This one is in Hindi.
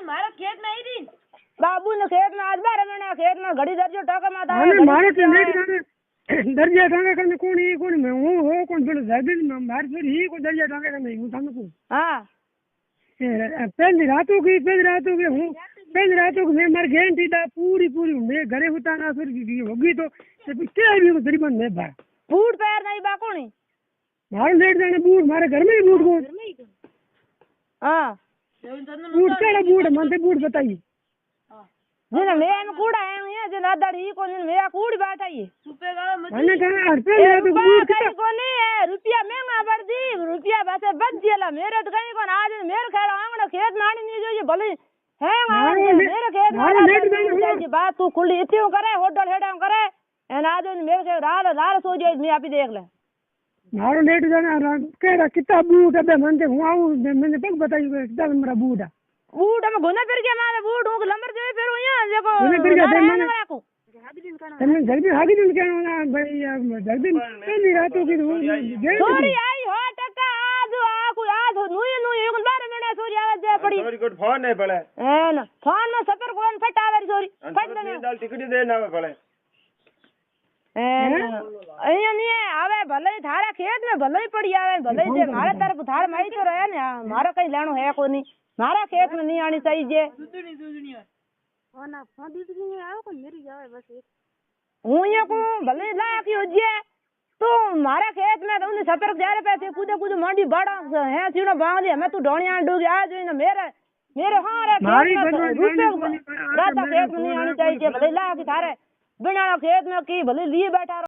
मारा खेत में आई थी बाबू ने खेत में आज 12 महीना खेत में घड़ी दर्जो टोका माता अरे मारे तो नेट दर्जा टांगे करने कौन मैं हूँ हो कौन बोले जाबिन में मार फिर ही को दर्जा टांगे करने हूँ थाने को हां पहली रातों की हूँ पहली रातों की मैं मर गारंटी दा पूरी मैं घरे उतारा फिर होगी तो क्या भी तकरीबन मैं बार बूट पैर नहीं बा कोनी मारे लेट जाने बूट मारे घर में ही बूट को हां बूट केड़ा बूट मनते बूट बताइए जिन में कूड़ा है ये जिन आदड़ी को जिन में कूड़ी बात है ये मैंने कहा हड़पे ले तो बूट कोनी है रुपया महंगा बढ़ दी रुपया बसे बच दिया मेरे तो कहीं कोन आज मेरे खेड़ आंगन खेत मानी नहीं जो ये भले है मेरे खेत मानी बात तू खुली इत्ती करे होडल हेडा करे एन आज मेरे के राल सो जाए मैं आप ही देख ले मारो लेट जाना केड़ा कितना बूट है मनते हूं आऊं मैंने तक बताइए कितना मेरा बूट है बूट हम घुना फिर के मारे बूट हूं लंबर जो फिर यहां देखो घुना फिर के मैंने तने जल्दी हागी दिन कहना भाई जल्दी पहली रातों की सॉरी आई हो टका आज आज नुई एक 12 महीने सॉरी आवाज दे पड़ी सॉरी गुड फोन नहीं पड़े ए ना फोन में सफर कोन फटावे सॉरी फट दे दाल टिकट दे ना पड़े अइया नहीं आवे भले थारा खेत में भले ही पड़ी आवे भले जे मारे तरफ थार माई तो रहे ने मारा कहीं लेनो है कोनी मारा खेत में नहीं आनी चाहिए जे दूधनी है ना दूधनी आओ को मेरी जावे बस हूं ये को भले ला की हो जे तो मारा खेत में तुमने सफर जारे पैसे कूदे मंडी बड़ा है सीनो बांध दे मैं तू ढोणिया डूग आ जो ना मेरे हां रे रात खेत में नहीं आनी चाहिए भले ला की थारे बिना खेत में की भले लिए बैठा